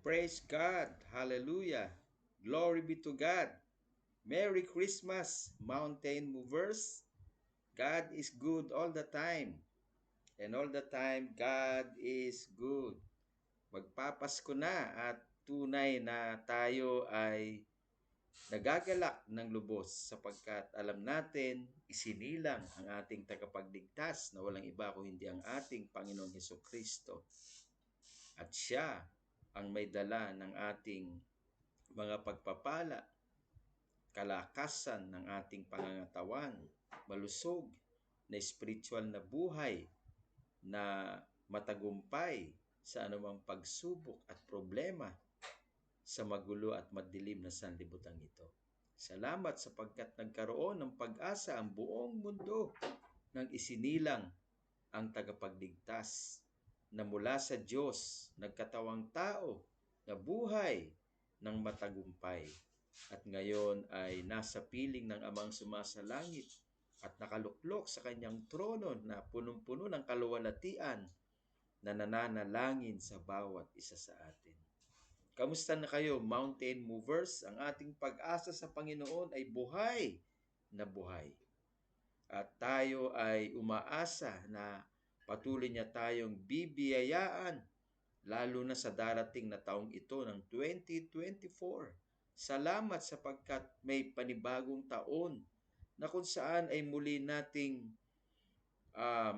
Praise God. Hallelujah. Glory be to God. Merry Christmas, mountain movers. God is good all the time. And all the time, God is good. Magpapasko na at tunay na tayo ay nagagalak ng lubos sapagkat alam natin isinilang ang ating tagapagligtas na walang iba kung hindi ang ating Panginoong Heso Kristo. At siya ang may dala ng ating mga pagpapala, kalakasan ng ating pangangatawan, malusog na spiritual na buhay na matagumpay sa anumang pagsubok at problema sa magulo at madilim na sanlibutan ito. Salamat sapagkat nagkaroon ng pag-asa ang buong mundo nang isinilang ang tagapagligtas na mula sa Diyos, nagkatawang tao na buhay ng matagumpay at ngayon ay nasa piling ng Amang sumasalangit at nakaluklok sa kanyang trono na punong-puno ng kaluwalhatian na nananalangin sa bawat isa sa atin. Kamusta na kayo, mountain movers? Ang ating pag-asa sa Panginoon ay buhay na buhay. At tayo ay umaasa na patuloy niya tayong bibiyayaan lalo na sa darating na taong ito ng 2024. Salamat sapagkat may panibagong taon na kung saan ay muli nating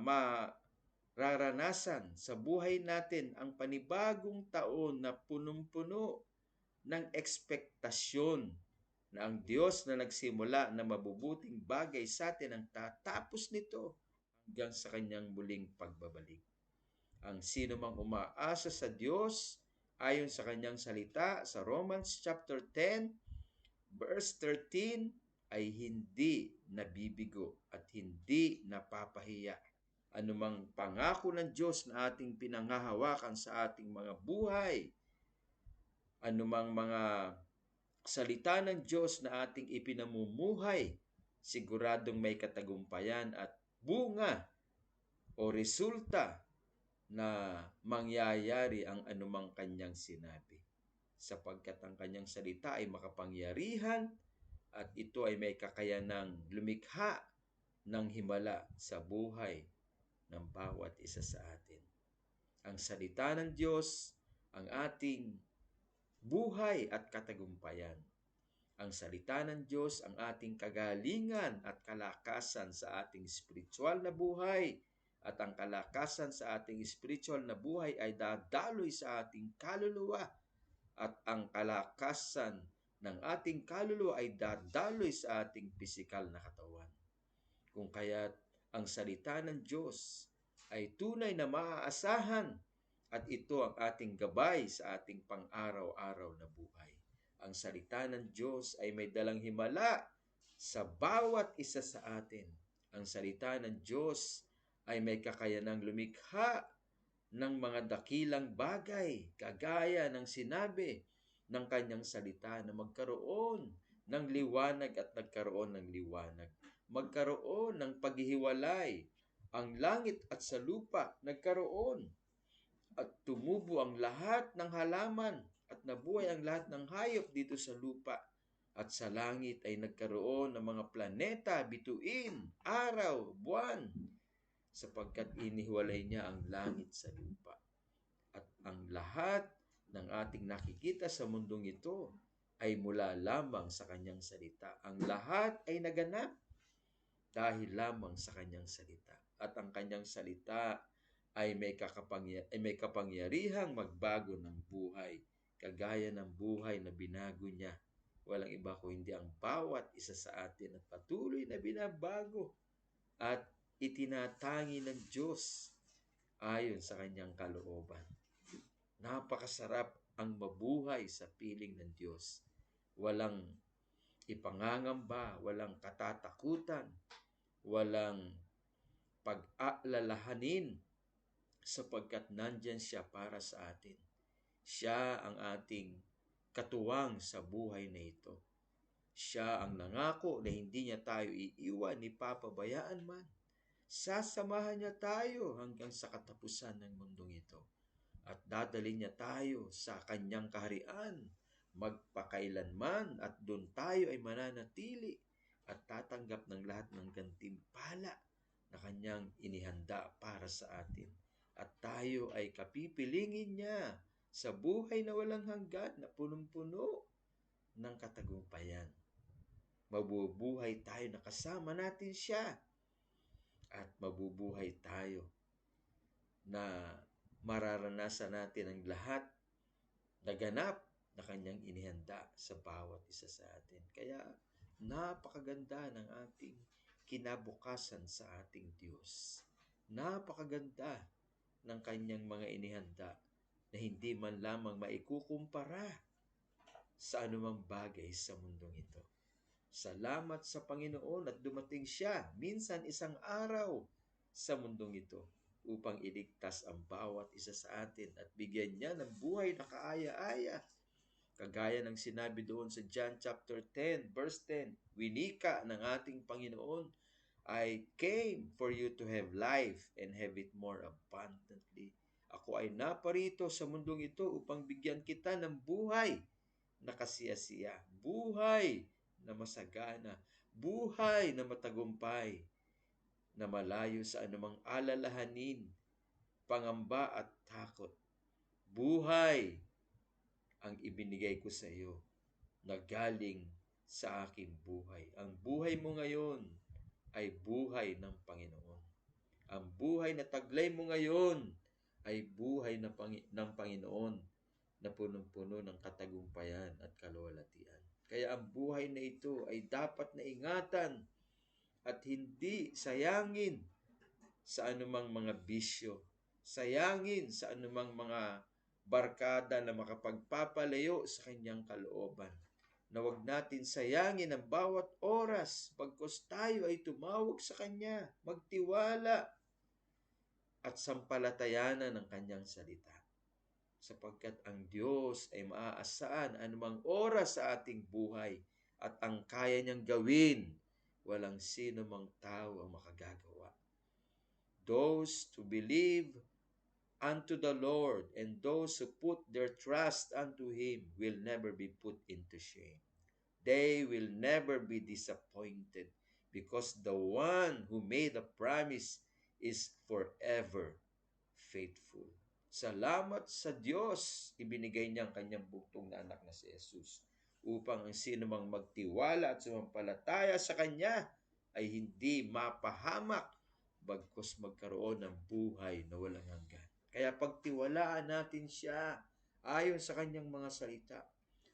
mararanasan sa buhay natin ang panibagong taon na punong-puno ng ekspektasyon na ang Diyos na nagsimula na mabubuting bagay sa atin ang tatapos nito hanggang sa kanyang muling pagbabalik. Ang sino mang umaasa sa Diyos ayon sa kanyang salita sa Romans chapter 10 verse 13 ay hindi nabibigo at hindi napapahiya. Anumang pangako ng Diyos na ating pinanghahawakan sa ating mga buhay, anumang mga salita ng Diyos na ating ipinamumuhay, siguradong may katagumpayan at bunga o resulta na mangyayari ang anumang kanyang sinabi. Sapagkat ang kanyang salita ay makapangyarihan at ito ay may kakayanang lumikha ng himala sa buhay ng bawat isa sa atin. Ang salita ng Diyos, ang ating buhay at katagumpayan. Ang salita ng Diyos, ang ating kagalingan at kalakasan sa ating spiritual na buhay. At ang kalakasan sa ating spiritual na buhay ay dadaloy sa ating kaluluwa. At ang kalakasan ng ating kaluluwa ay dadaloy sa ating pisikal na katawan. Kung kaya't ang salita ng Diyos ay tunay na maaasahan at ito ang ating gabay sa ating pang-araw-araw na buhay. Ang salita ng Diyos ay may dalang himala sa bawat isa sa atin. Ang salita ng Diyos ay may kakayanang lumikha ng mga dakilang bagay, kagaya ng sinabi ng kanyang salita na magkaroon ng liwanag at nagkaroon ng liwanag. Magkaroon ng paghihiwalay ang langit at sa lupa, nagkaroon at tumubo ang lahat ng halaman at nabuhay ang lahat ng hayop dito sa lupa. At sa langit ay nagkaroon ng mga planeta, bituin, araw, buwan, sapagkat inihiwalay niya ang langit sa lupa. At ang lahat ng ating nakikita sa mundong ito ay mula lamang sa kanyang salita. Ang lahat ay naganap dahil lamang sa kanyang salita. At ang kanyang salita ay may kapangyarihang magbago ng buhay, kagaya ng buhay na binago niya. Walang iba kung hindi ang bawat isa sa atin at patuloy na binabago at itinatangi ng Diyos ayon sa kanyang kalooban. Napakasarap ang mabuhay sa piling ng Diyos. Walang ipangangamba, walang katatakutan, walang pag-aalalahanin sapagkat nandyan siya para sa atin. Siya ang ating katuwang sa buhay na ito. Siya ang nangako na hindi niya tayo iiwan ni papabayaan man. Sasamahan niya tayo hanggang sa katapusan ng mundong ito. at dadalhin niya tayo sa kanyang kaharian magpakailanman at doon tayo ay mananatili at tatanggap ng lahat ng gantimpala na kanyang inihanda para sa atin. At tayo ay kapipilingin niya sa buhay na walang hanggan na punong-puno ng katagumpayan. Mabubuhay tayo na kasama natin siya at mabubuhay tayo na mararanasan natin ang lahat na ganap na kanyang inihanda sa bawat isa sa atin. Kaya napakaganda ng ating kinabukasan sa ating Diyos. Napakaganda ng kanyang mga inihanda na hindi man lamang maikukumpara sa anumang bagay sa mundong ito. Salamat sa Panginoon at dumating siya minsan isang araw sa mundong ito upang iligtas ang bawat isa sa atin at bigyan niya ng buhay na kaaya-aya. Kagaya ng sinabi doon sa John chapter 10 verse 10, winika ng ating Panginoon, I came for you to have life and have it more abundantly. Ako ay naparito sa mundong ito upang bigyan kita ng buhay na kasiyasiya, buhay na masagana, buhay na matagumpay, na malayo sa anumang alalahanin, pangamba at takot. Buhay ang ibinigay ko sa iyo na galing sa aking buhay. Ang buhay mo ngayon ay buhay ng Panginoon. Ang buhay na taglay mo ngayon ay buhay ng Panginoon na punong-puno ng katagumpayan at kaluwalhatian. Kaya ang buhay na ito ay dapat na ingatan at hindi sayangin sa anumang mga bisyo, sayangin sa anumang mga barkada na makapagpapalayo sa kanyang kalooban. Na huwag natin sayangin ang bawat oras pagkos tayo ay tumawag sa Kanya, magtiwala at sampalatayanan ng Kanyang salita. Sapagkat ang Diyos ay maaasaan anumang oras sa ating buhay at ang kaya niyang gawin, walang sino mang tao ang makagagawa. Those to believe unto the Lord and those who put their trust unto Him will never be put into shame. They will never be disappointed because the one who made the promise is forever faithful. Salamat sa Diyos, ibinigay niya ang kanyang buktong na anak na si Jesus upang ang sino mang magtiwala at sumampalataya sa Kanya ay hindi mapahamak bagkus magkaroon ng buhay na walang hanggan. Kaya pagtiwalaan natin siya ayon sa Kanyang mga salita.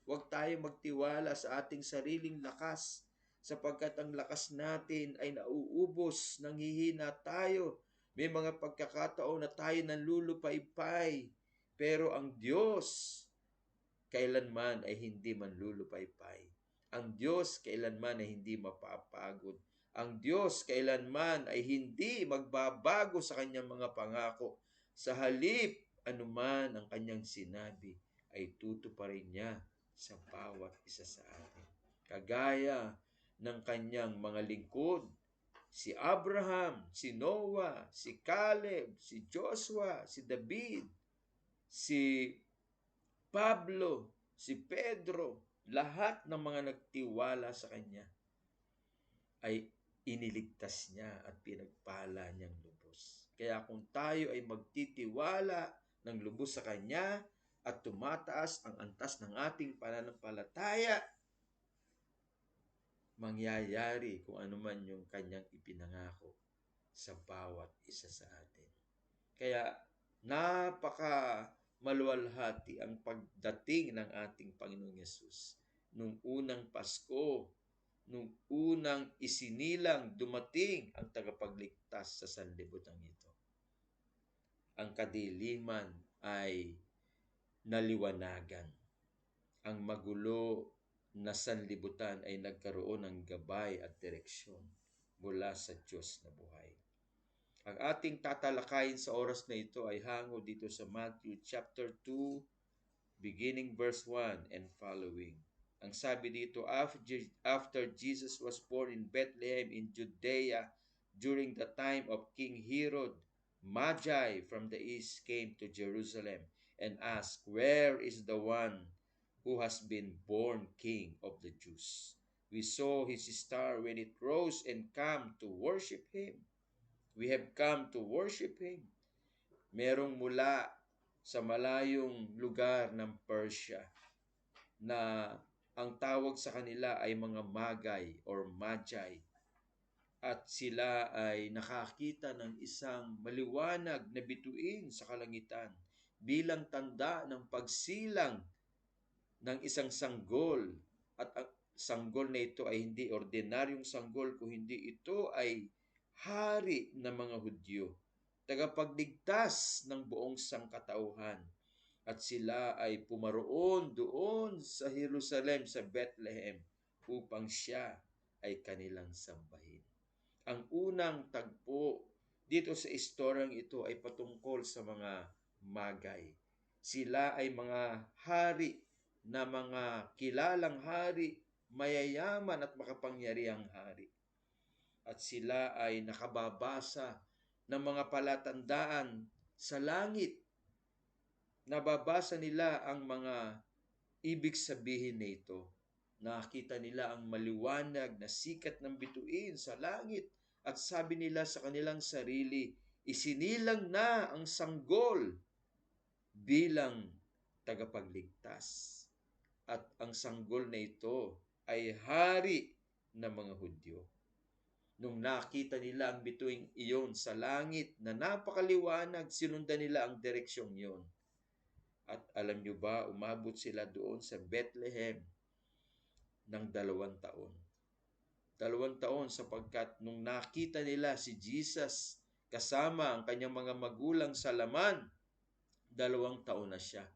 Huwag tayo magtiwala sa ating sariling lakas sapagkat ang lakas natin ay nauubos, nanghihina tayo. May mga pagkakataon na tayo nanlulupaypay, pero ang Diyos kailanman ay hindi manlulupaypay. Ang Diyos kailanman ay hindi mapapagod. Ang Diyos kailanman ay hindi magbabago sa kanyang mga pangako. Sa halip, anuman ang kanyang sinabi, ay tutuparin niya sa bawat isa sa atin. Kagaya ng kanyang mga lingkod, si Abraham, si Noah, si Caleb, si Joshua, si David, si Pablo, si Pedro, lahat ng mga nagtiwala sa kanya ay iniligtas niya at pinagpala niyang lubos. Kaya kung tayo ay magtitiwala ng lubos sa kanya at tumataas ang antas ng ating pananampalataya, mangyayari kung ano man yung kanyang ipinangako sa bawat isa sa atin. Kaya napaka maluwalhati ang pagdating ng ating Panginoong Yesus nung unang Pasko, nung unang isinilang dumating ang tagapagligtas sa sanlibutan ito. Ang kadiliman ay naliwanagan. Ang magulo na sanlibutan ay nagkaroon ng gabay at direksyon mula sa Diyos na buhay. Ang ating tatalakayin sa oras na ito ay hango dito sa Matthew chapter 2, beginning verse 1 and following. Ang sabi dito, after Jesus was born in Bethlehem in Judea during the time of King Herod, Magi from the east came to Jerusalem and asked, "Where is the one who has been born King of the Jews? We saw his star when it rose and come to worship him." We have come to worship him. Merong mula sa malayong lugar ng Persia na ang tawag sa kanila ay mga magay or magi, at sila ay nakakita ng isang maliwanag na bituin sa kalangitan bilang tanda ng pagsilang ng isang sanggol. At ang sanggol na ito ay hindi ordinaryong sanggol, kung hindi ito ay hari ng mga Hudyo, tagapagligtas ng buong sangkatauhan. At sila ay pumaroon doon sa Jerusalem, sa Bethlehem, upang siya ay kanilang sambahin. Ang unang tagpo dito sa istoryang ito ay patungkol sa mga magay. Sila ay mga hari na mga kilalang hari, mayayaman at makapangyarihang hari. At sila ay nakababasa ng mga palatandaan sa langit. Nababasa nila ang mga ibig sabihin nito. Nakita nila ang maliwanag na sikat ng bituin sa langit, at sabi nila sa kanilang sarili, isinilang na ang sanggol bilang tagapagligtas. At ang sanggol na ito ay hari ng mga Hudyo. Nung nakita nila ang bituing iyon sa langit na napakaliwanag, sinundan nila ang direksyong iyon. At alam nyo ba, umabot sila doon sa Bethlehem ng 2 taon. 2 taon sapagkat nung nakita nila si Jesus kasama ang kanyang mga magulang sa laman, 2 taon na siya.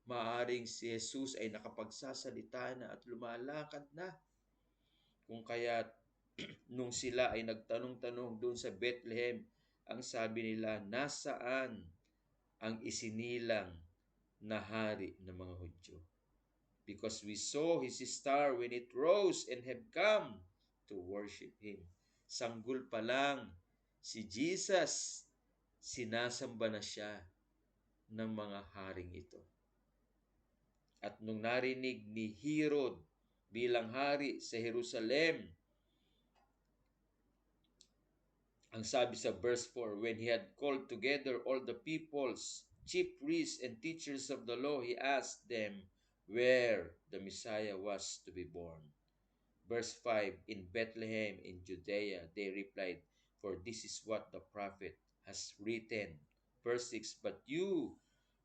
Maaring si Jesus ay nakapagsasalita na at lumalakad na. Kung kaya't nung sila ay nagtanong-tanong doon sa Bethlehem, ang sabi nila, nasaan ang isinilang na hari ng mga Hudyo? Because we saw his star when it rose and have come to worship him. Sanggol pa lang si Jesus, sinasamba na siya ng mga haring ito. At nung narinig ni Herod bilang hari sa Jerusalem, ang sabi sa verse 4, when he had called together all the peoples, chief priests and teachers of the law, he asked them where the Messiah was to be born. Verse 5, in Bethlehem in Judea, they replied, for this is what the prophet has written. Verse 6, but you,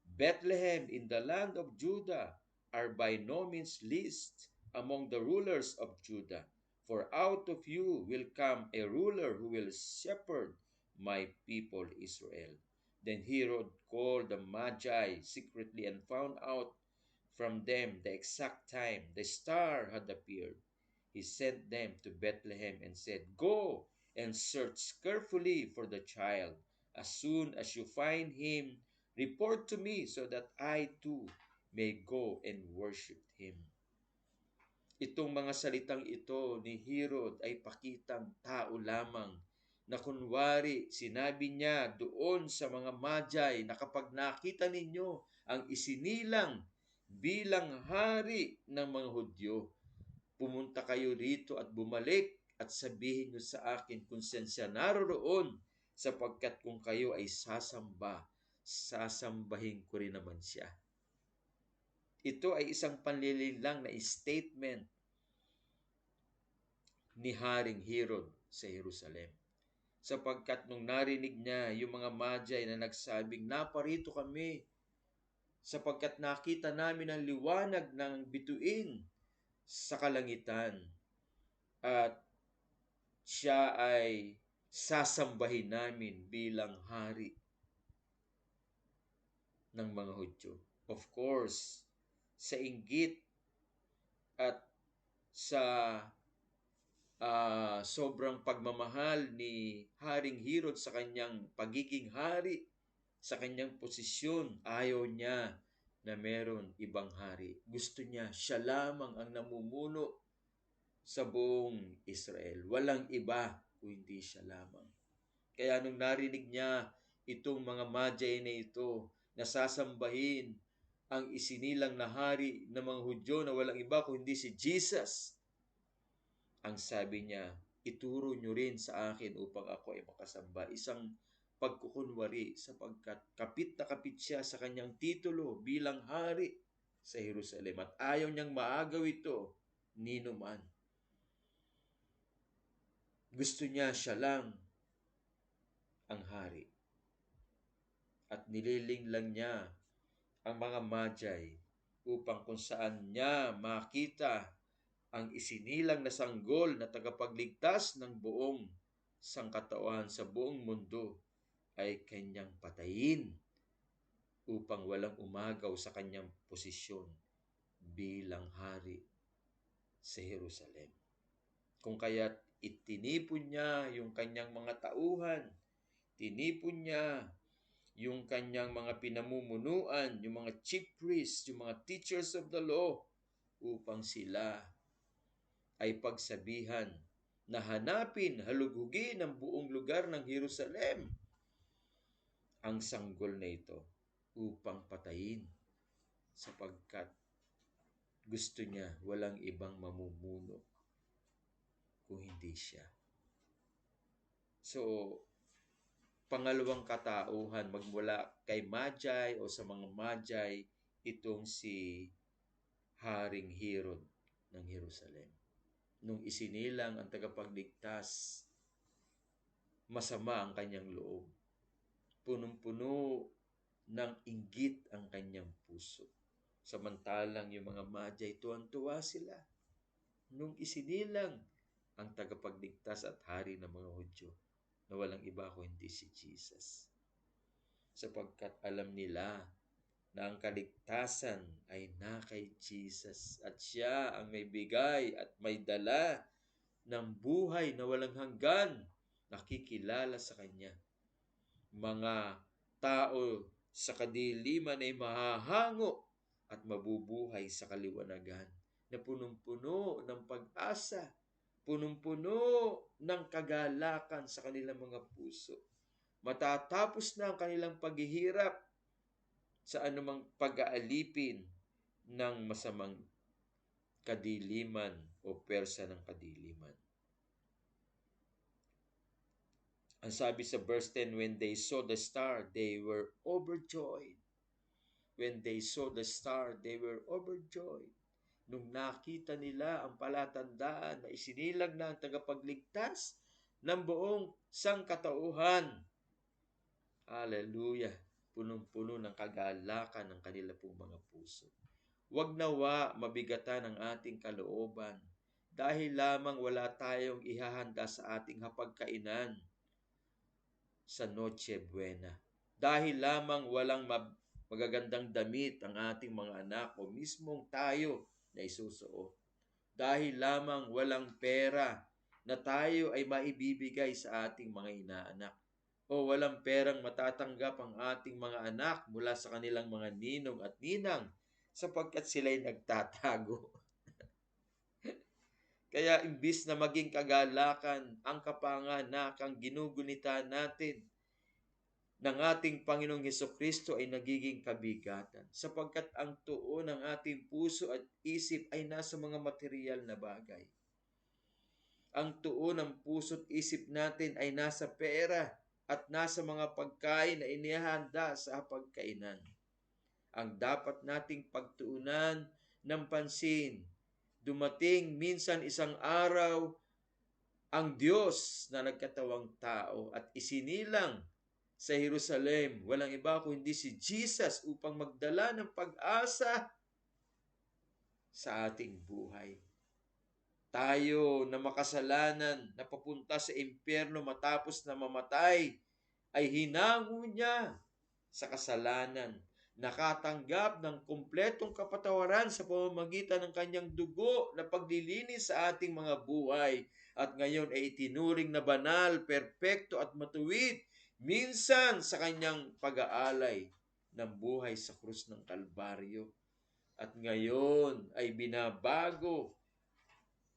Bethlehem in the land of Judah, are by no means least among the rulers of Judah. For out of you will come a ruler who will shepherd my people Israel. Then Herod called the Magi secretly and found out from them the exact time the star had appeared. He sent them to Bethlehem and said, go and search carefully for the child. As soon as you find him, report to me so that I too may go and worship him. Itong mga salitang ito ni Herod ay pakitang tao lamang na kunwari sinabi niya doon sa mga Magi na kapag nakita ninyo ang isinilang bilang hari ng mga Hudyo, pumunta kayo rito at bumalik at sabihin niyo sa akin kung saan siya naroroon, sapagkat kung kayo ay sasamba, sasambahin ko rin naman siya. Ito ay isang panlilinlang na statement ni Haring Herod sa Jerusalem. Sapagkat nung narinig niya yung mga Magi na nagsabing, naparito kami sapagkat nakita namin ang liwanag ng bituin sa kalangitan at siya ay sasambahin namin bilang hari ng mga Hudyo. Of course, sa inggit at sa sobrang pagmamahal ni Haring Herod sa kanyang pagiging hari, sa kanyang posisyon, ayaw niya na meron ibang hari. Gusto niya, siya lamang ang namumuno sa buong Israel. Walang iba kung hindi siya lamang. Kaya nung narinig niya itong mga Magi na ito, nasasambahin ang isinilang na hari ng mga Hudyo na walang iba kundi si Jesus. Ang sabi niya, ituro nyo rin sa akin upang ako ay makasamba. Isang pagkukunwari sapagkat kapit na kapit siya sa kanyang titulo bilang hari sa Jerusalem at ayaw niyang maagaw ito nino man. Gusto niya siya lang ang hari. At nililing lang niya ang mga Magi upang kung saan niya makita ang isinilang na sanggol na tagapagligtas ng buong sangkatauhan sa buong mundo ay kanyang patayin upang walang umagaw sa kanyang posisyon bilang hari sa Jerusalem. Kung kaya't itinipon niya yung kanyang mga tauhan, tinipon niya yung kanyang mga pinamumunuan, yung mga chief priests, yung mga teachers of the law, upang sila ay pagsabihan na hanapin, halugugin ang buong lugar ng Jerusalem ang sanggol na ito upang patayin sapagkat gusto niya walang ibang mamumuno kung hindi siya. So, pangalawang katauhan magmula kay Magi o sa mga Magi itong si Haring Herod ng Jerusalem. Nung isinilang ang tagapagligtas, masama ang kanyang loob. Punong-puno ng inggit ang kanyang puso. Samantalang yung mga Magi, tuwan-tuwa sila nung isinilang ang tagapagligtas at hari ng mga Hudyo na walang iba kundi si Jesus. Sapagkat alam nila na ang kaligtasan ay na kay Jesus at siya ang may bigay at may dala ng buhay na walang hanggan, nakikilala sa kanya. Mga tao sa kadiliman ay mahahango at mabubuhay sa kaliwanagan na punong-puno ng pag-asa, punong-puno ng kagalakan sa kanilang mga puso. Matatapos na ang kanilang paghihirap sa anumang pag-aalipin ng masamang kadiliman o persa ng kadiliman. Ang sabi sa verse 10, when they saw the star, they were overjoyed. When they saw the star, they were overjoyed. Nung nakita nila ang palatandaan na isinilang na ang tagapagligtas ng buong sangkatauhan. Hallelujah! Punong-puno ng kagalakan ng kanila pong mga puso. Huwag nawa mabigatan ang ating kalooban dahil lamang wala tayong ihahanda sa ating hapagkainan sa Noche Buena. Dahil lamang walang magagandang damit ang ating mga anak o mismong tayo na isusuot. Dahil lamang walang pera na tayo ay maibibigay sa ating mga inaanak. O walang perang matatanggap ang ating mga anak mula sa kanilang mga ninong at ninang sapagkat sila'y nagtatago. Kaya imbis na maging kagalakan ang kapanganakang ginugunita natin ng ating Panginoong Hesukristo ay nagiging kabigatan sapagkat ang tuon ng ating puso at isip ay nasa mga material na bagay. Ang tuon ng puso at isip natin ay nasa pera at nasa mga pagkain na inihanda sa pagkainan. Ang dapat nating pagtuunan ng pansin, dumating minsan isang araw ang Diyos na nagkatawang tao at isinilang sa Jerusalem, walang iba kundi si Jesus upang magdala ng pag-asa sa ating buhay. Tayo na makasalanan, na papunta sa impyerno matapos na mamatay, ay hinango niya sa kasalanan. Nakatanggap ng kumpletong kapatawaran sa pamamagitan ng kanyang dugo na paglilinis sa ating mga buhay. At ngayon ay itinuring na banal, perpekto at matuwid, minsan sa kanyang pag-aalay ng buhay sa krus ng Kalbaryo. At ngayon ay binabago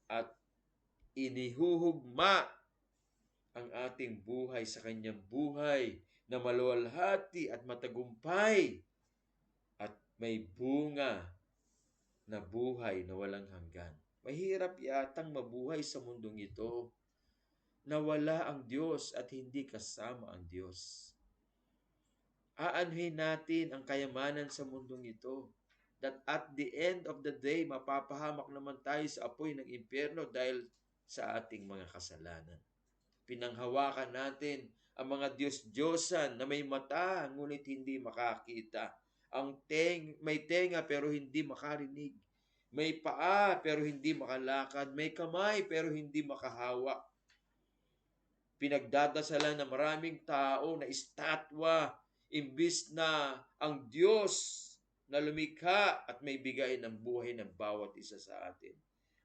at inihuhugma ang ating buhay sa kanyang buhay na maluwalhati at matagumpay at may bunga na buhay na walang hanggan. Mahirap yatang mabuhay sa mundong ito na wala ang Diyos at hindi kasama ang Diyos. Aanuhin natin ang kayamanan sa mundong ito, that at the end of the day, mapapahamak naman tayo sa apoy ng impyerno dahil sa ating mga kasalanan. Pinanghawakan natin ang mga Diyos-Diyosan na may mata ngunit hindi makakita. May tenga pero hindi makarinig. May paa pero hindi makalakad. May kamay pero hindi makahawak. Pinagdadasalan ng maraming tao na estatwa imbis na ang Diyos na lumikha at may bigay ng buhay ng bawat isa sa atin.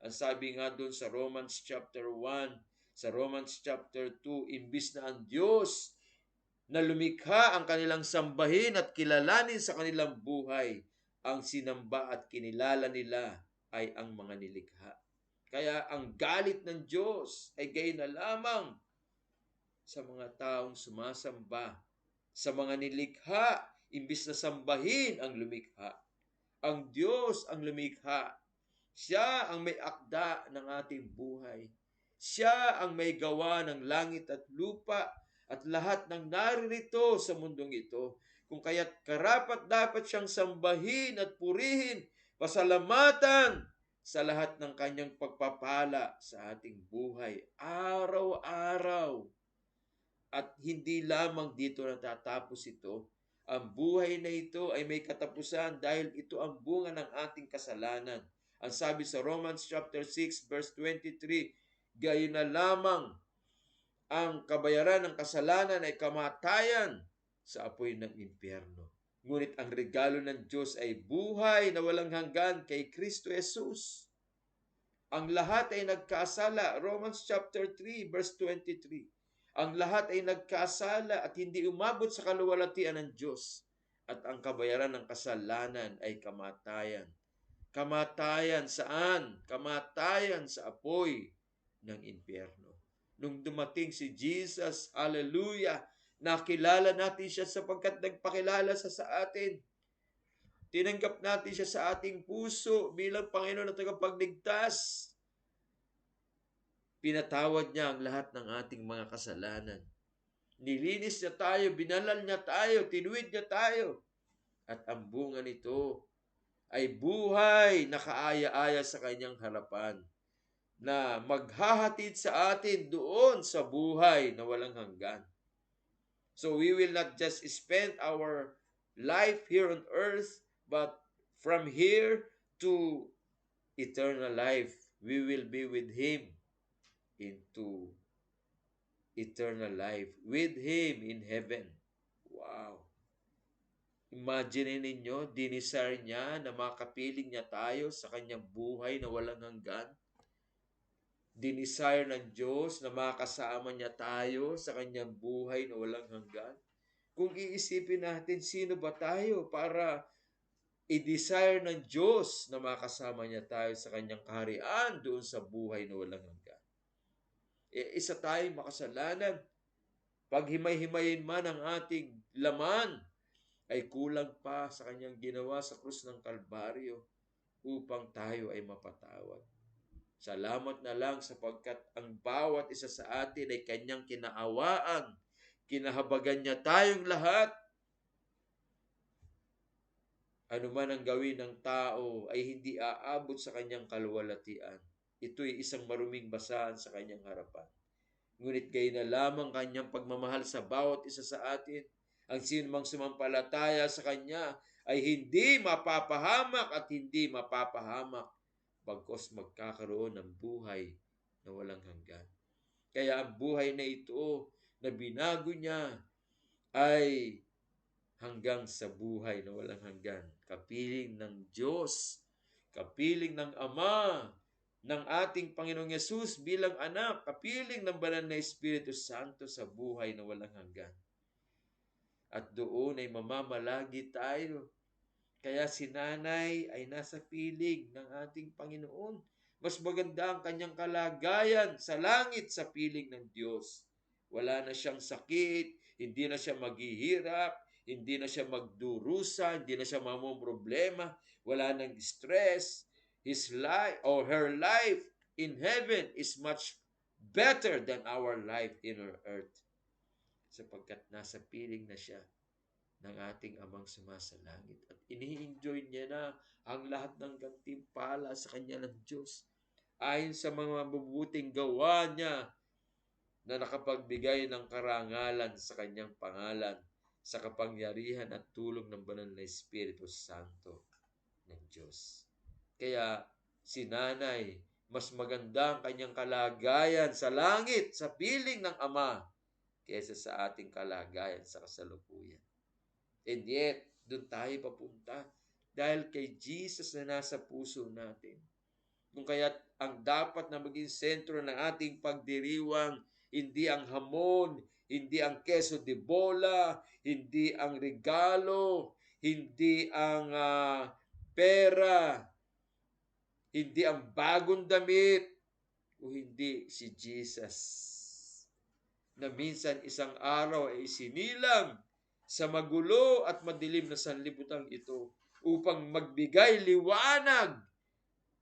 Ang sabi nga doon sa Romans chapter 1, sa Romans chapter 2, imbis na ang Diyos na lumikha ang kanilang sambahin at kilalanin sa kanilang buhay, ang sinamba at kinilala nila ay ang mga nilikha. Kaya ang galit ng Diyos ay gayon na lamang sa mga taong sumasamba sa mga nilikha, imbis na sambahin ang lumikha. Ang Diyos ang lumikha. Siya ang may akda ng ating buhay. Siya ang may gawa ng langit at lupa at lahat ng naririto sa mundong ito. Kung kaya't karapat dapat siyang sambahin at purihin, pasalamatan sa lahat ng kanyang pagpapala sa ating buhay araw-araw. At hindi lamang dito natatapos ito. Ang buhay na ito ay may katapusan dahil ito ang bunga ng ating kasalanan. Ang sabi sa Romans chapter 6 verse 23, gayon na lamang ang kabayaran ng kasalanan ay kamatayan sa apoy ng impyerno. Ngunit ang regalo ng Diyos ay buhay na walang hanggan kay Kristo Jesus. Ang lahat ay nagkasala. Romans chapter 3 verse 23. Ang lahat ay nagkasala at hindi umabot sa kaluwalhatian ng Diyos. At ang kabayaran ng kasalanan ay kamatayan. Kamatayan saan? Kamatayan sa apoy ng impyerno. Nung dumating si Jesus, hallelujah, nakilala natin siya sapagkat nagpakilala sa atin. Tinanggap natin siya sa ating puso bilang Panginoon at tagapagligtas. Pinatawad niya ang lahat ng ating mga kasalanan. Nilinis niya tayo, binalal niya tayo, tinuwid niya tayo. At ang bunga nito ay buhay na kaaya-aya sa kanyang harapan na maghahatid sa atin doon sa buhay na walang hanggan. So we will not just spend our life here on earth, but from here to eternal life, we will be with Him into eternal life with Him in heaven. Wow! Imagine ninyo, dinisar niya na makapiling niya tayo sa kanyang buhay na walang hanggan. Dinisire ng Diyos na makasama niya tayo sa kanyang buhay na walang hanggan. Kung iisipin natin, sino ba tayo para i-desire ng Diyos na makasama niya tayo sa kanyang kaharian doon sa buhay na walang hanggan? Isa tayong makasalanan. Pag himay-himayin man ang ating laman, ay kulang pa sa kanyang ginawa sa krus ng Kalbaryo upang tayo ay mapatawad. Salamat na lang sapagkat ang bawat isa sa atin ay kanyang kinaawaan. Kinahabagan niya tayong lahat. Ano man ang gawin ng tao ay hindi aabot sa kanyang kaluwalhatian. Ito'y isang maruming basahan sa kanyang harapan. Ngunit gayon na lamang kanyang pagmamahal sa bawat isa sa atin. Ang sinumang sumampalataya sa kanya ay hindi mapapahamak at hindi mapapahamak, bagkus magkakaroon ng buhay na walang hanggan. Kaya ang buhay na ito na binago niya ay hanggang sa buhay na walang hanggan. Kapiling ng Diyos, kapiling ng Ama, ng ating Panginoong Yesus bilang anak, kapiling ng banal na Espiritu Santo sa buhay na walang hanggan. At doon ay mamamalagi tayo. Kaya si nanay ay nasa piling ng ating Panginoon. Mas maganda ang kanyang kalagayan sa langit sa piling ng Diyos. Wala na siyang sakit, hindi na siya maghihirap, hindi na siya magdurusa, hindi na siya problema, wala nang stress. His life or her life in heaven is much better than our life in our earth. Sapagkat nasa piling na siya ng ating amang sumasalangit. At ini-enjoy niya na ang lahat ng gantimpala sa kanya ng Diyos. Ayon sa mga mabubuting gawa niya na nakapagbigay ng karangalan sa kanyang pangalan sa kapangyarihan at tulong ng banal na Espiritu Santo ng Diyos. Kaya si nanay, mas maganda ang kanyang kalagayan sa langit, sa piling ng Ama, kaysa sa ating kalagayan sa kasalukuyan. And yet, doon tayo papunta dahil kay Jesus na nasa puso natin. Kung kaya't ang dapat na maging sentro ng ating pagdiriwang, hindi ang hamon, hindi ang queso de bola, hindi ang regalo, hindi ang pera, hindi ang bagong damit, o hindi si Jesus na minsan isang araw ay isinilang sa magulo at madilim na sanlibutan ito upang magbigay liwanag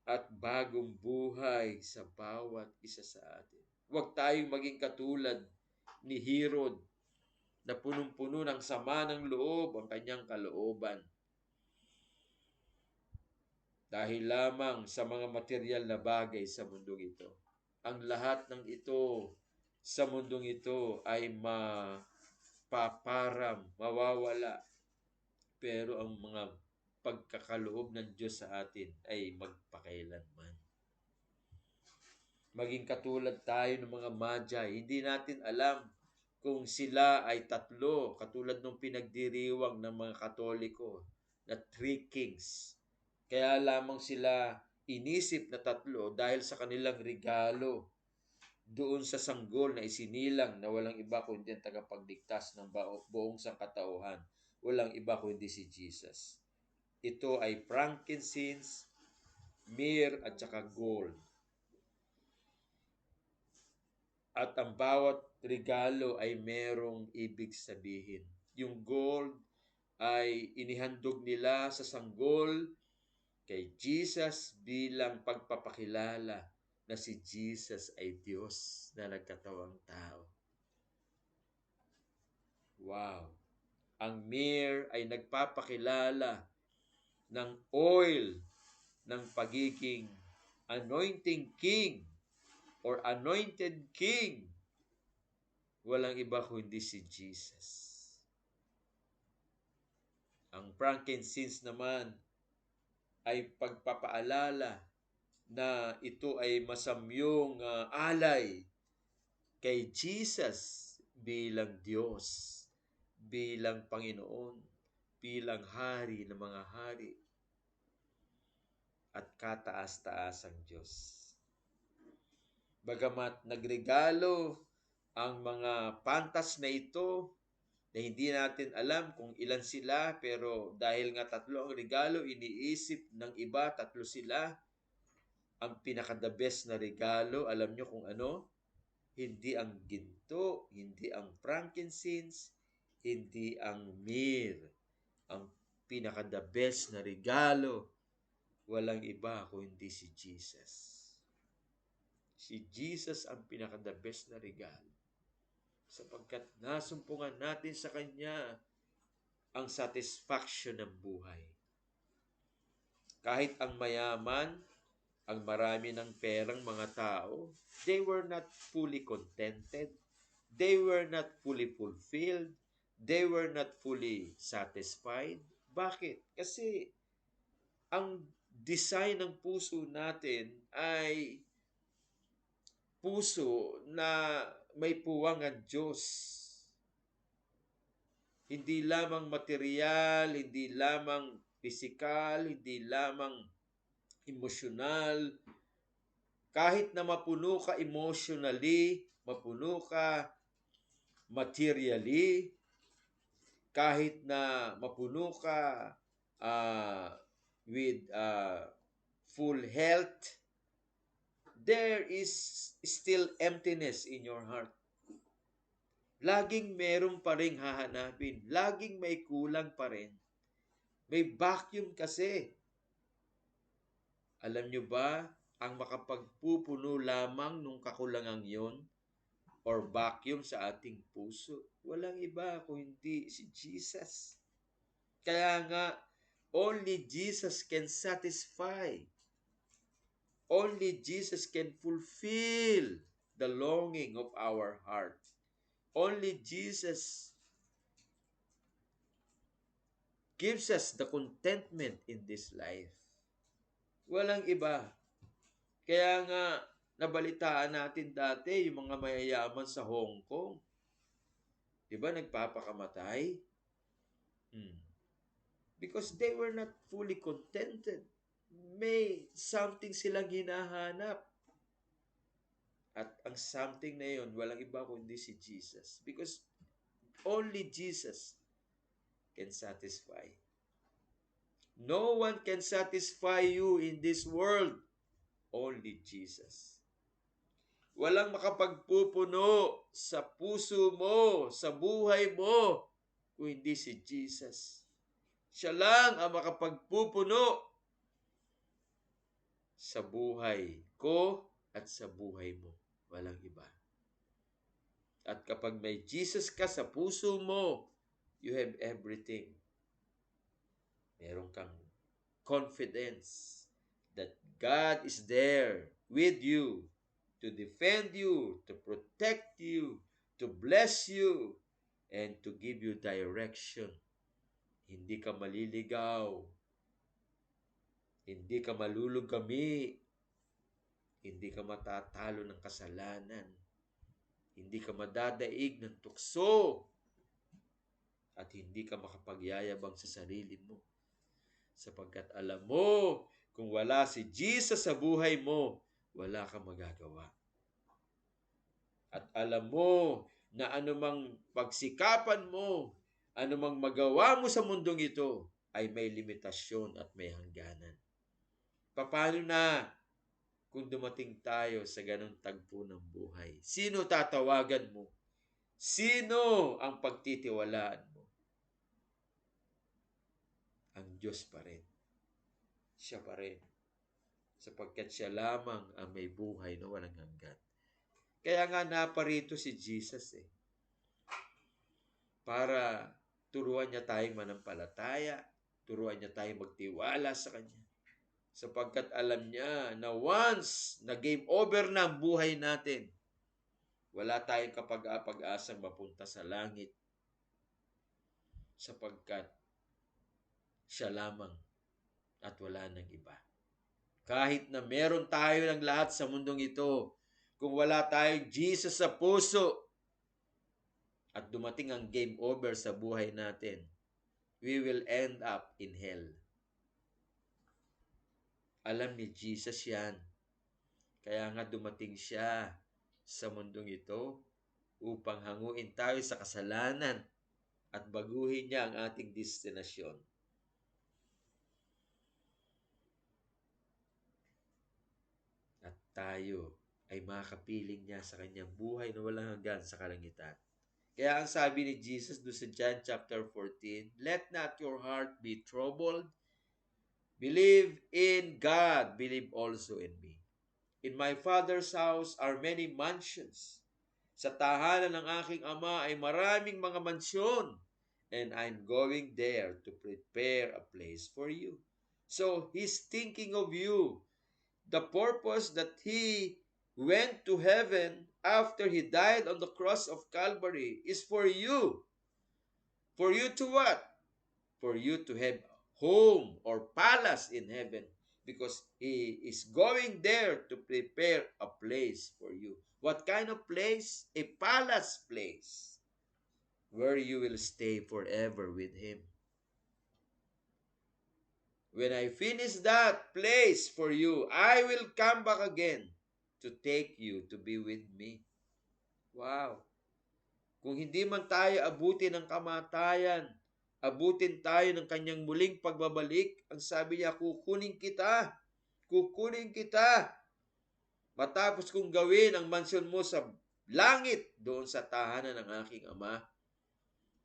at bagong buhay sa bawat isa sa atin. Huwag tayong maging katulad ni Herod na punong-puno ng sama ng loob ang kanyang kalooban. Dahil lamang sa mga material na bagay sa mundong ito. Ang lahat ng ito sa mundong ito ay mapaparam, mawawala. Pero ang mga pagkakaloob ng Diyos sa atin ay magpakailanman. Maging katulad tayo ng mga Magi. Hindi natin alam kung sila ay tatlo, katulad ng pinagdiriwang ng mga Katoliko na 3 kings. Kaya lamang sila inisip na tatlo dahil sa kanilang regalo doon sa sanggol na isinilang na walang iba kundi ang tagapagligtas ng buong sangkatauhan. Walang iba kundi si Jesus. Ito ay frankincense, myrrh at saka gold. At ang bawat regalo ay merong ibig sabihin. Yung gold ay inihandog nila sa sanggol kay Jesus bilang pagpapakilala na si Jesus ay Diyos na nagkatawang tao. Wow! Ang myrrh ay nagpapakilala ng oil ng pagiging anointing king or anointed king. Walang iba kundi si Jesus. Ang frankincense naman ay pagpapaalala na ito ay masamyong alay kay Jesus bilang Diyos, bilang Panginoon, bilang Hari ng mga hari, at kataas-taasang Diyos. Bagamat nagregalo ang mga pantas na ito, na hindi natin alam kung ilan sila, pero dahil nga tatlo ang regalo, iniisip ng iba, tatlo sila. Ang pinaka-the best na regalo, alam nyo kung ano? Hindi ang ginto, hindi ang frankincense, hindi ang myrrh. Ang pinaka-the best na regalo, walang iba kundi si Jesus. Si Jesus ang pinaka-the best na regalo. Sapagkat nasumpungan natin sa Kanya ang satisfaction ng buhay. Kahit ang mayaman, ang marami ng perang mga tao, they were not fully contented. They were not fully fulfilled. They were not fully satisfied. Bakit? Kasi ang design ng puso natin ay puso na may puwang ang Diyos. Hindi lamang material, hindi lamang pisikal, hindi lamang emosyonal. Kahit na mapuno ka emotionally, mapuno ka materially, kahit na mapuno ka with full health, there is still emptiness in your heart. Laging meron pa rin hahanapin. Laging may kulang pa rin. May vacuum kasi. Alam nyo ba, ang makapagpupuno lamang nung kakulangang yon or vacuum sa ating puso, walang iba kung hindi si Jesus. Kaya nga, only Jesus can satisfy. Only Jesus can fulfill the longing of our heart. Only Jesus gives us the contentment in this life. Walang iba. Kaya nga, nabalitaan natin dati yung mga mayayaman sa Hong Kong. Diba nagpapakamatay? Because they were not fully contented. May something silang hinahanap. At ang something na yun, walang iba kundi si Jesus. Because only Jesus can satisfy. No one can satisfy you in this world. Only Jesus. Walang makapagpupuno sa puso mo, sa buhay mo, kung hindi si Jesus. Siya lang ang makapagpupuno sa buhay ko at sa buhay mo. Walang iba. At kapag may Jesus ka sa puso mo, you have everything. Meron kang confidence that God is there with you to defend you, to protect you, to bless you, and to give you direction. Hindi ka maliligaw. Hindi ka malulugami. Hindi ka matatalo ng kasalanan. Hindi ka madadaig ng tukso. At hindi ka makapagyayabang sa sarili mo. Sapagkat alam mo, kung wala si Jesus sa buhay mo, wala kang magagawa. At alam mo na anumang pagsikapan mo, anumang magawa mo sa mundong ito, ay may limitasyon at may hangganan. Paano na kung dumating tayo sa ganong tagpo ng buhay? Sino tatawagan mo? Sino ang pagtitiwalaan mo? Ang Diyos pa rin. Siya pa rin. Sapagkat siya lamang ang may buhay na walang hanggan. Kaya nga naparito si Jesus para turuan niya tayong manampalataya, turuan niya tayong magtiwala sa Kanya. Sapagkat alam niya na once na game over na ang buhay natin, wala tayong kapag-apag-asang mapunta sa langit. Sapagkat siya lamang at wala nang iba. Kahit na meron tayo ng lahat sa mundong ito, kung wala tayong Jesus sa puso at dumating ang game over sa buhay natin, we will end up in hell. Alam ni Jesus yan. Kaya nga dumating siya sa mundong ito upang hanguin tayo sa kasalanan at baguhin niya ang ating destinasyon. At tayo ay makapiling niya sa kanyang buhay na walang hanggan sa kalangitan. Kaya ang sabi ni Jesus doon sa John chapter 14, let not your heart be troubled. Believe in God, believe also in me. In my Father's house are many mansions. Sa tahanan ng aking Ama ay maraming mga mansyon, and I'm going there to prepare a place for you. So, He's thinking of you. The purpose that He went to heaven after He died on the cross of Calvary is for you. For you to what? For you to have home or palace in heaven, because He is going there to prepare a place for you. What kind of place? A palace place where you will stay forever with Him. When I finish that place for you, I will come back again to take you to be with me. Wow! Kung hindi man tayo abutin ng kamatayan, abutin tayo ng kanyang muling pagbabalik, ang sabi niya, kukunin kita. Kukunin kita. Matapos kong gawin ang mansyon mo sa langit doon sa tahanan ng aking Ama.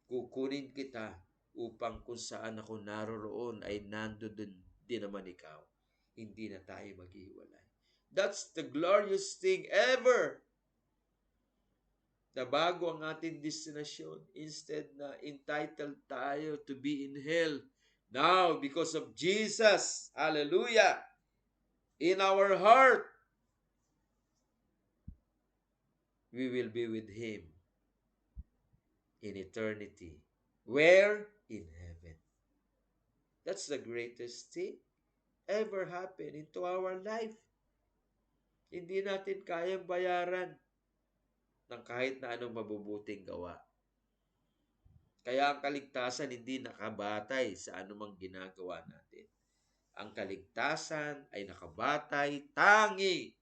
Kukunin kita upang kung saan ako naroroon ay nandoon din naman ikaw. Hindi na tayo maghiwalay. That's the glorious thing ever, na bago ang ating destinasyon, instead na entitled tayo to be in hell, now, because of Jesus, hallelujah, in our heart, we will be with Him in eternity. Where? In heaven. That's the greatest thing ever happen into our life. Hindi natin kayang bayaran ng kahit na anong mabubuting gawa. Kaya ang kaligtasan hindi nakabatay sa anumang ginagawa natin. Ang kaligtasan ay nakabatay tangi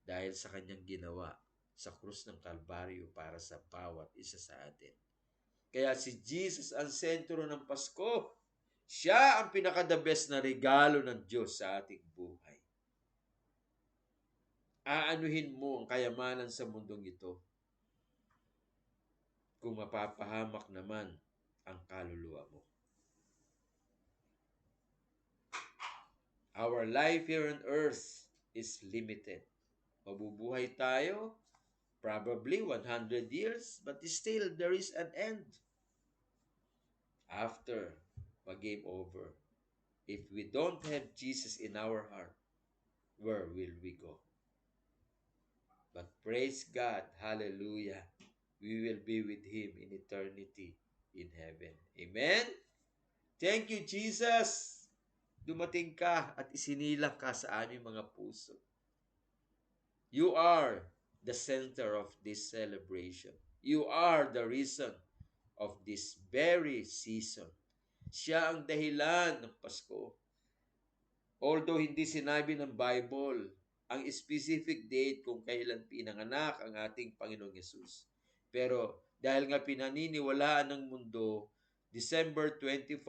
dahil sa kanyang ginawa sa krus ng Kalbaryo para sa bawat isa sa atin. Kaya si Jesus ang sentro ng Pasko. Siya ang pinaka-the best na regalo ng Diyos sa ating buhay. Aanuhin mo ang kayamanan sa mundong ito kung mapapahamak naman ang kaluluwa mo. Our life here on earth is limited. Mabubuhay tayo, probably 100 years, but still there is an end. After mag-game over, if we don't have Jesus in our heart, where will we go? But praise God, hallelujah, we will be with Him in eternity in heaven. Amen? Thank you, Jesus. Dumating ka at isinilang ka sa aming mga puso. You are the center of this celebration. You are the reason of this very season. Siya ang dahilan ng Pasko. Although hindi sinabi ng Bible ang specific date kung kailan pinanganak ang ating Panginoong Yesus. Pero dahil nga pinaniniwalaan ng mundo, December 25,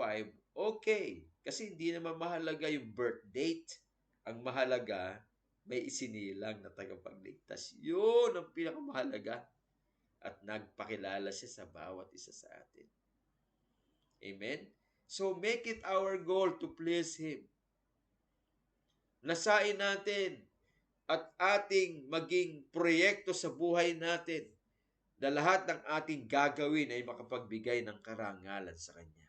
okay. Kasi hindi naman mahalaga yung birth date. Ang mahalaga, may isinilang na tagapagligtas. Yun ang pinakamahalaga. At nagpakilala siya sa bawat isa sa atin. Amen? So make it our goal to please Him. Nasain natin at ating maging proyekto sa buhay natin na lahat ng ating gagawin ay makapagbigay ng karangalan sa Kanya.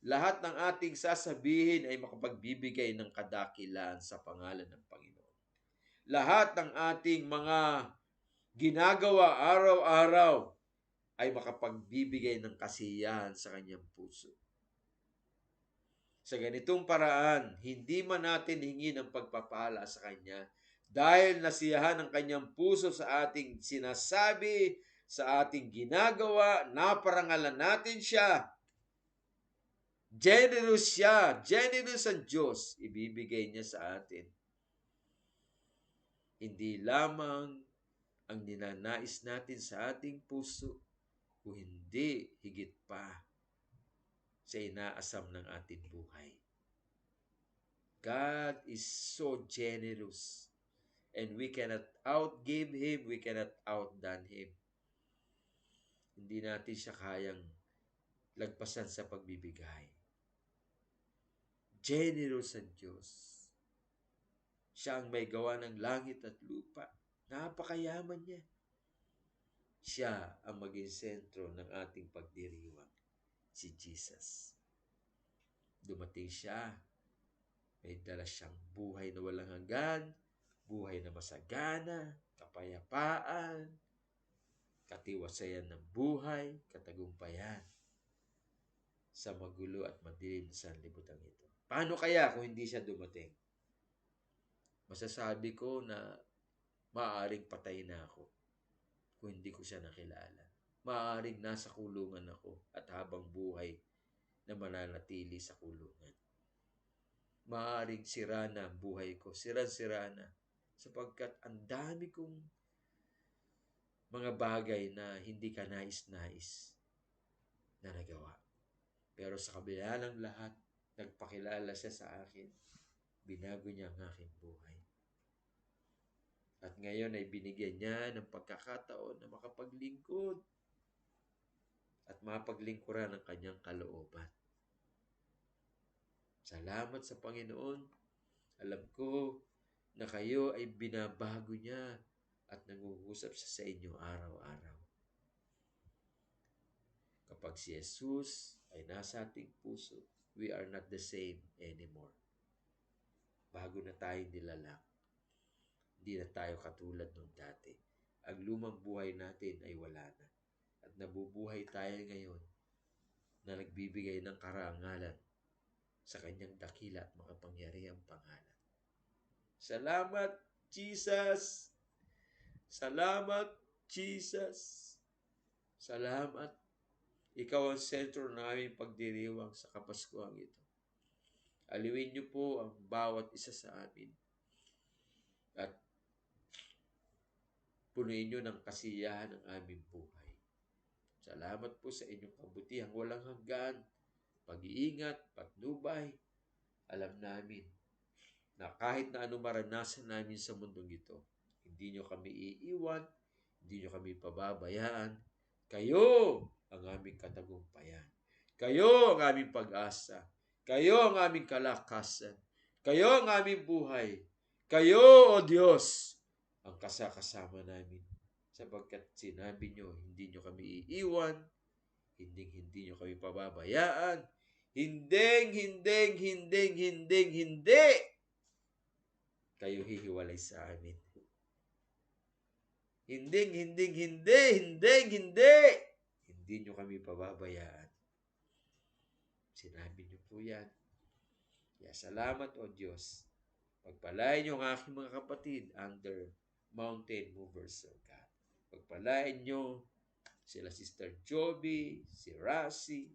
Lahat ng ating sasabihin ay makapagbibigay ng kadakilaan sa pangalan ng Panginoon. Lahat ng ating mga ginagawa araw-araw ay makapagbibigay ng kasiyahan sa Kanyang puso. Sa ganitong paraan, hindi man natin hingin ang pagpapala sa Kanya dahil nasiyahan ang Kanyang puso sa ating sinasabi, sa ating ginagawa, naparangalan natin siya. Generous siya, generous ang Diyos, ibibigay niya sa atin. Hindi lamang ang ninanais natin sa ating puso, o hindi higit pa sa inaasam ng ating buhay. God is so generous, and we cannot outgive Him, we cannot outdone Him. Hindi natin siya kayang lagpasan sa pagbibigay. Generous ang Diyos. Siya ang may gawa ng langit at lupa. Napakayaman niya. Siya ang maging sentro ng ating pagdiriwang, si Jesus. Dumating siya, may dala siyang buhay na walang hanggan, buhay na masagana, kapayapaan, katiwasayan ng buhay, katagumpayan sa magulo at madilim sa libutan ito. Paano kaya kung hindi siya dumating? Masasabi ko na maaaring patay na ako kung hindi ko siya nakilala. Maaaring nasa kulungan ako at habang buhay na mananatili sa kulungan. Maaaring sira na ang buhay ko, sira na, sapagkat ang dami kong mga bagay na hindi ka nais-nais na nagawa. Pero sa kabila ng lahat, nagpakilala siya sa akin. Binago niya ang aking buhay. At ngayon ay binigyan niya ng pagkakataon na makapaglingkod at mapaglingkuran ang kanyang kalooban. Salamat sa Panginoon. Alam ko na kayo ay binabago niya at nangungusap siya sa inyo araw-araw. Kapag si Jesus ay nasa ating puso, we are not the same anymore. Bago na tayong nilalang. Hindi na tayo katulad nung dati. Ang lumang buhay natin ay wala na. At nabubuhay tayo ngayon na nagbibigay ng karangalan sa kanyang dakila at makapangyarihang pangalan. Salamat, Jesus! Salamat, Jesus! Salamat! Ikaw ang sentro ng aming pagdiriwang sa Kapaskuhang ito. Aliwin niyo po ang bawat isa sa amin. At punuin niyo ng kasiyahan ang aming buhay. Salamat po sa inyong kabutihang walang hanggan, pag-iingat, patnubay. Alam namin na kahit na ano maranasan namin sa mundong ito, hindi nyo kami iiwan, hindi nyo kami pababayaan. Kayo ang aming katagumpayan. Kayo ang aming pag-asa. Kayo ang aming kalakasan. Kayo ang aming buhay. Kayo, O Diyos, ang kasakasama namin. Sapagkat sinabi nyo, hindi nyo kami iiwan, hindi nyo kami pababayaan, hindi kayo hihiwalay sa amin. Hindi nyo kami pababayaan. Sinabi nyo po yan. Kaya salamat, O Diyos. Pagpalain nyo ang aking mga kapatid under Mountain Movers, O God. Pagpalain nyo sila Sister Joby, si Rasi,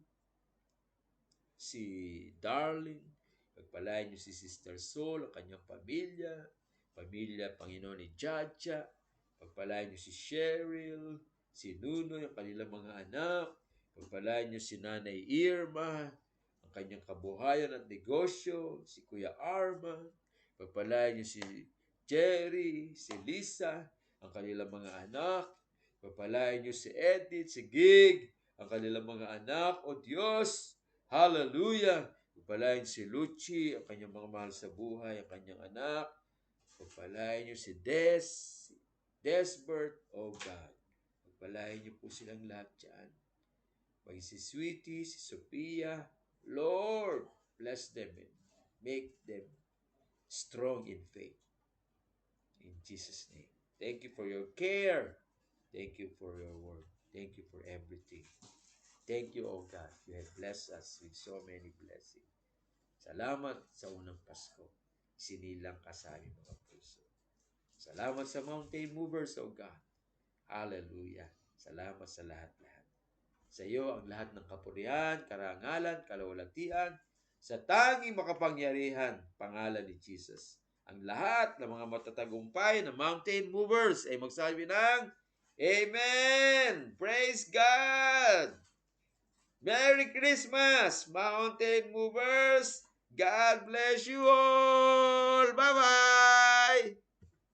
si Darlene. Pagpalain nyo si Sister Sol, ang kanyang pamilya, Panginoon ni Jaja. Pagpalain nyo si Cheryl, si Nunoy, ang kanilang mga anak. Pagpalain nyo si Nanay Irma, ang kanyang kabuhayan at negosyo, si Kuya Arman. Pagpalain nyo si Jerry, si Lisa, ang kanilang mga anak. Pagpalain nyo si Edith, si Gig, ang kanilang mga anak. O Diyos, hallelujah! Pagpalain si Luchi, ang kanyang mga mahal sa buhay, ang kanyang anak. Pagpalain niyo si Desbert, O God. Pagpalain niyo po silang lahat dyan. Pag si Sweetie, si Sophia, Lord, bless them and make them strong in faith. In Jesus' name. Thank you for your care. Thank you for your word. Thank you for everything. Thank you, O God. You have blessed us with so many blessings. Salamat sa unang Pasko. Sinilang ka sa aming mga puso. Salamat sa Mountain Movers, O God. Hallelujah. Salamat sa lahat-lahat. Sa iyo ang lahat ng kapurihan, karangalan, kalawalatian, sa tanging makapangyarihan, pangalan ni Jesus. Ang lahat ng mga matatagumpay na Mountain Movers ay magsabi ng Amen! Praise God! Merry Christmas, Mountain Movers! God bless you all! Bye-bye!